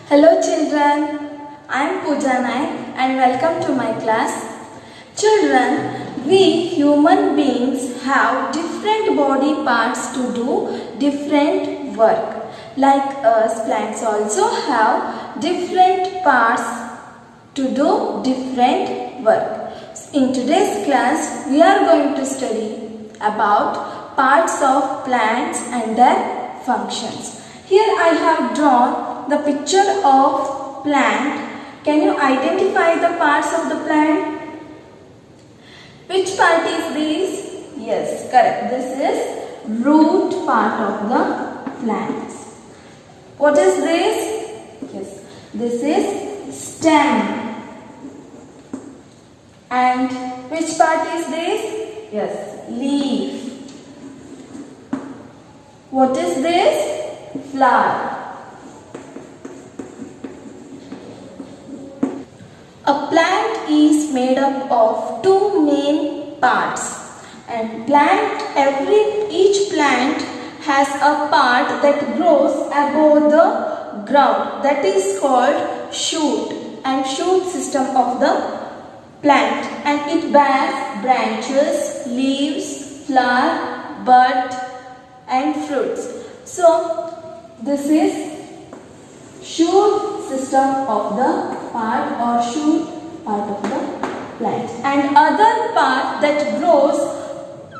Hello children, I am Pooja Naik and welcome to my class. Children, we human beings have different body parts to do different work. Like us, plants also have different parts to do different work. In today's class, we are going to study about parts of plants and their functions. Here I have drawn the picture of plant. Can you identify the parts of the plant? Which part is this? Yes, correct. This is root part of the plant. What is this? Yes, this is stem. And which part is this? Yes, leaf. What is this? Flower. A plant is made up of two main parts, and each plant has a part that grows above the ground, that is called shoot and shoot system of the plant, and it bears branches, leaves, flower, bud and fruits. So this is shoot system of the part or shoot part of the plant, and other part that grows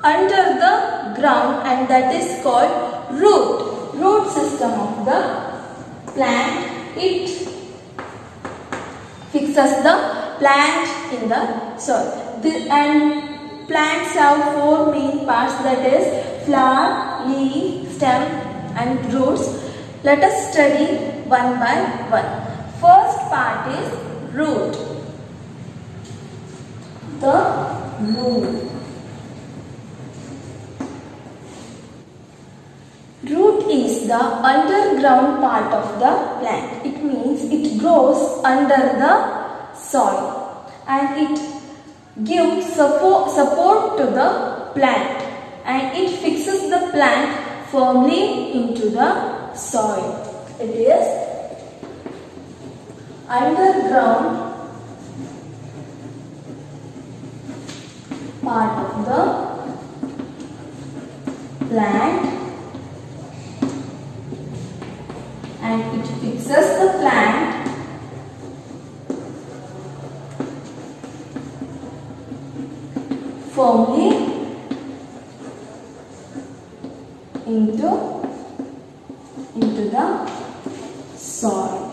under the ground, and that is called root system of the plant. It fixes the plant in the soil. And plants have four main parts, that is flower, leaf, stem and roots. Let us study one by one. First part is root. The root. Root is the underground part of the plant. It means it grows under the soil and it gives support to the plant, and it fixes the plant firmly into the soil. It is underground part of the plant, and it fixes the plant firmly into the soil.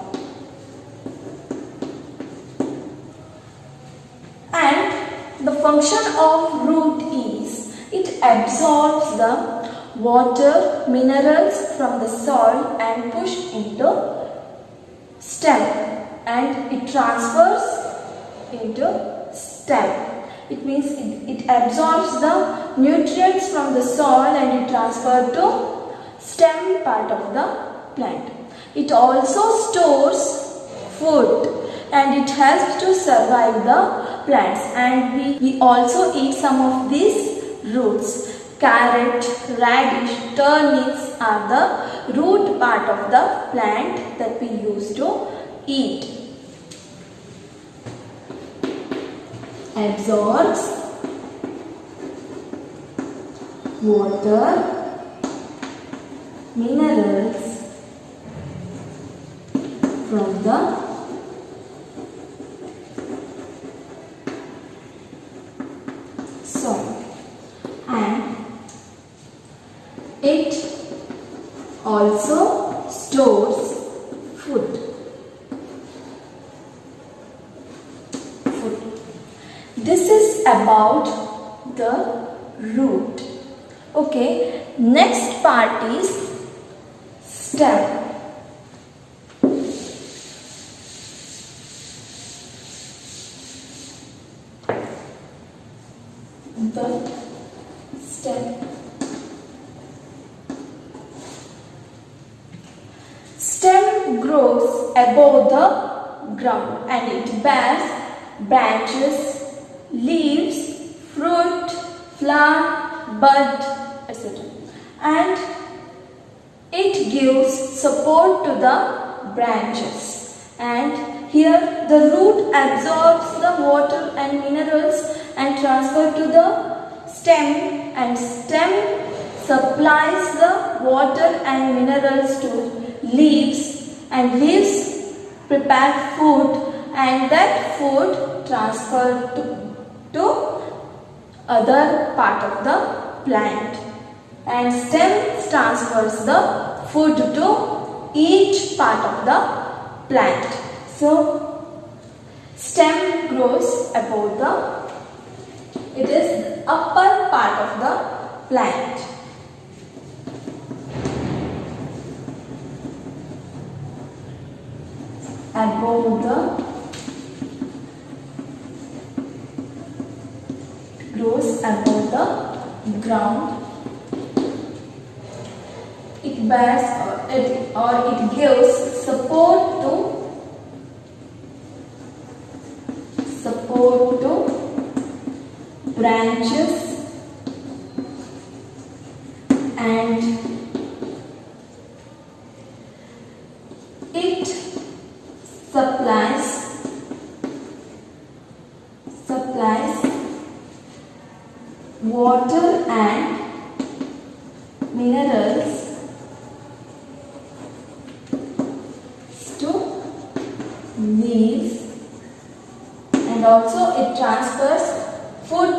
And the function of root is it absorbs the water, minerals from the soil and push into stem, and it transfers into stem. It means it absorbs the nutrients from the soil and it transfers to stem part of the plant. It also stores food and it helps to survive the plants, and we also eat some of these roots. Carrot, radish, turnips are the root part of the plant that we use to eat. Absorbs water, minerals from the soil, and it also stores food. This is about the root. Okay, next part is stem. The stem. Stem grows above the ground and it bears branches, leaves, fruit, flower, bud, etc. And it gives support to the branches. and here the root absorbs the water and minerals and transfer to the stem, and stem supplies the water and minerals to leaves, and leaves prepare food, and that food transferred to other part of the plant, and stem transfers the food to each part of the plant. So stem grows above it is upper part of the plant. Above grows above the ground. It bears or it gives support to branches, and it supplies water and minerals to leaves, and also it transfers food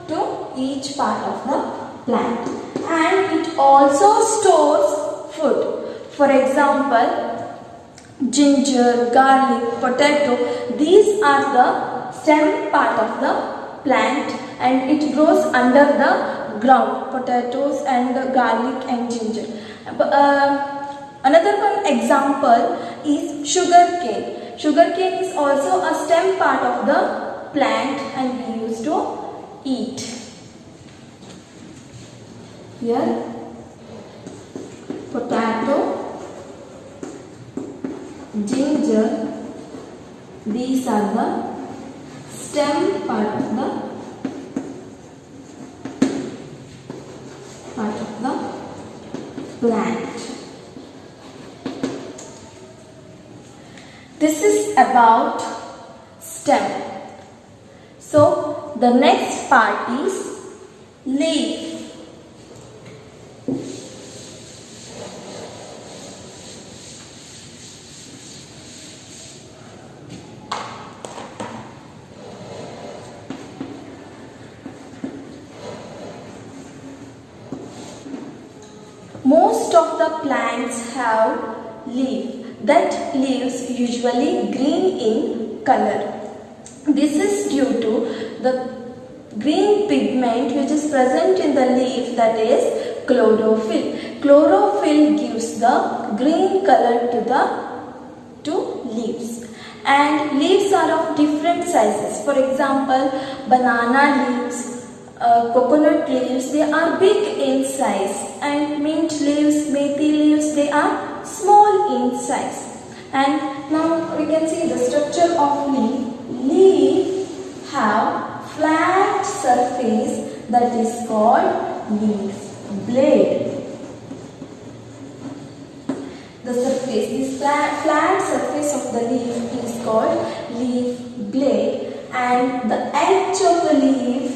to each part of the plant, and it also stores food. For example, ginger, garlic, potato, these are the stem part of the plant, and it grows under the ground, potatoes and garlic and ginger. Another one example is sugar cane. Sugar cane is also a stem part of the plant and we used to eat. Here, potato, ginger, these are the stem part of the plant. This is about stem. So the next part is leaf. Most of the plants have leaf. That leaves usually green in color. This is due to the green pigment which is present in the leaf, that is chlorophyll. Chlorophyll gives the green color to leaves. And leaves are of different sizes. For example, banana leaves, coconut leaves, they are big in size, and mint leaves, methi leaves, they are small in size. And now we can see the structure of leaf. Leaf have flat surface that is called leaf blade. The surface, this flat surface of the leaf is called leaf blade, and the edge of the leaf,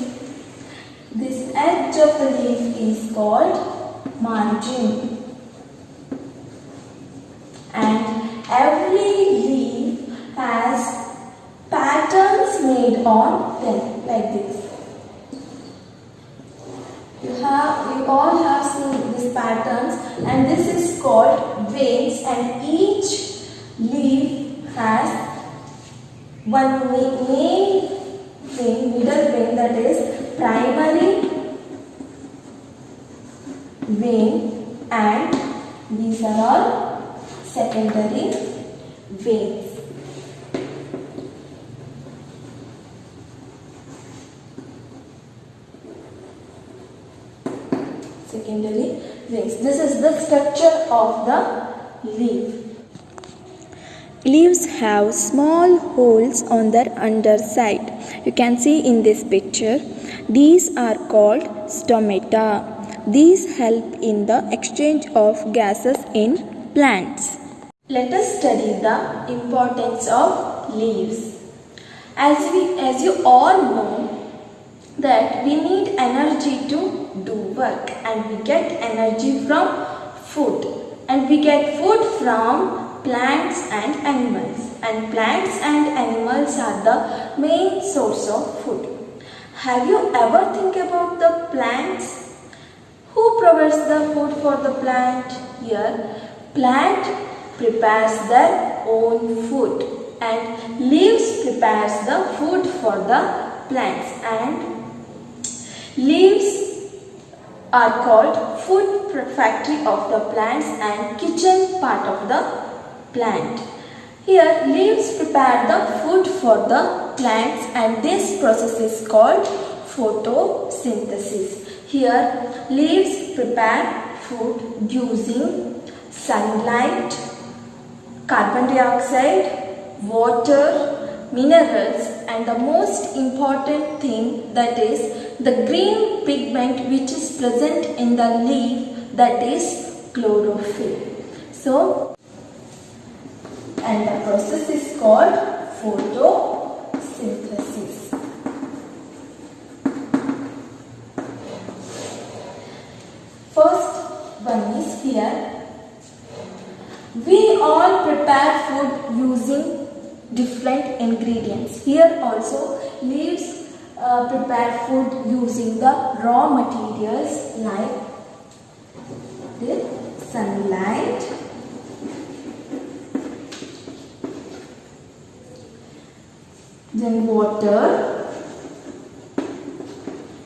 this edge of the leaf is called margin. And every leaf has patterns made on them like this. You all have seen these patterns, and this is called veins, and each leaf has one main vein, middle vein, that is primary vein, and these are all secondary veins. Secondary veins. This is the structure of the leaf. Leaves have small holes on their underside. You can see in this picture. These are called stomata. These help in the exchange of gases in plants. Let us study the importance of leaves. As you all know that we need energy to do work, and we get energy from food, and we get food from plants and animals, and plants and animals are the main source of food. Have you ever think about the plants? Who provides the food for the plant? Here, plant prepares their own food, and leaves prepares the food for the plants, and leaves are called food factory of the plants and kitchen part of the plant. Here, leaves prepare the food for the plants, and this process is called photosynthesis. Here, leaves prepare food using sunlight, carbon dioxide, water, minerals, and the most important thing, that is the green pigment which is present in the leaf, that is chlorophyll. So, and the process is called photosynthesis. First one is here. We all prepare food using different ingredients. Here also leaves prepare food using the raw materials like the sunlight, then water,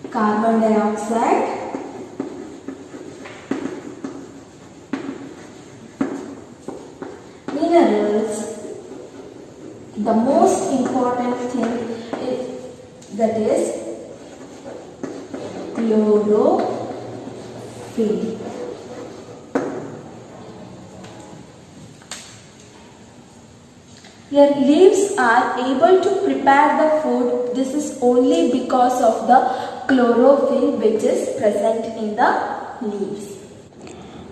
carbon dioxide, minerals. The most important thing is, that is chlorophyll. Your leaves are able to prepare the food. This is only because of the chlorophyll which is present in the leaves.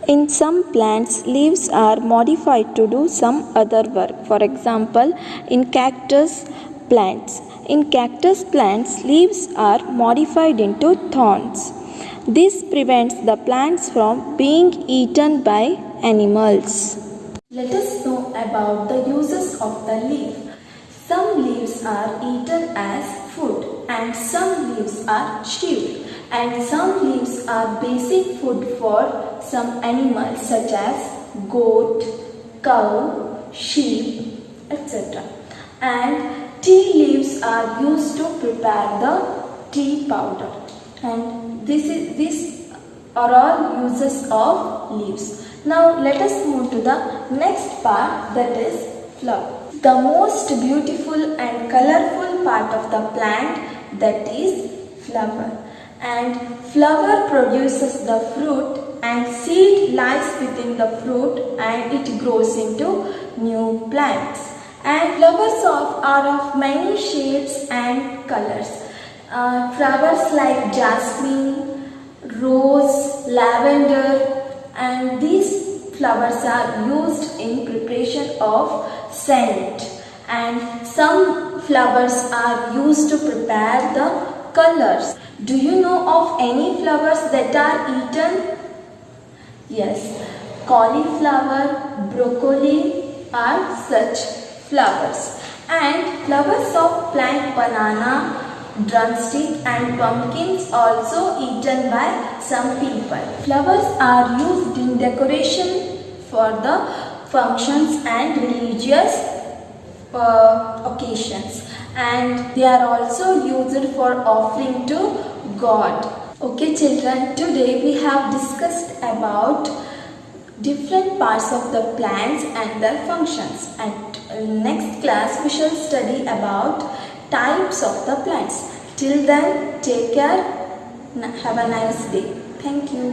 In some plants, leaves are modified to do some other work. For example, in cactus plants. In cactus plants, leaves are modified into thorns. This prevents the plants from being eaten by animals. Let us know about the uses of the leaf. Some leaves are eaten as food, and some leaves are chewed, and some leaves are basic food for some animals such as goat, cow, sheep, etc. And tea leaves are used to prepare the tea powder. And these are all uses of leaves. Now let us move to the next part, that is flower. The most beautiful and colorful part of the plant, that is flower. And flower produces the fruit, and seed lies within the fruit, and it grows into new plants. And flowers are of many shapes and colors. Flowers like jasmine, rose, lavender, and these flowers are used in preparation of scent, and some flowers are used to prepare the colors. Do you know of any flowers that are eaten? Yes, cauliflower, broccoli are such flowers. And flowers of plant banana, drumstick and pumpkins also eaten by some people. Flowers are used in decoration for the functions and religious occasions, and they are also used for offering to God. Okay children, today we have discussed about different parts of the plants and their functions, and in next class we shall study about types of the plants. Till then, take care. Have a nice day. Thank you.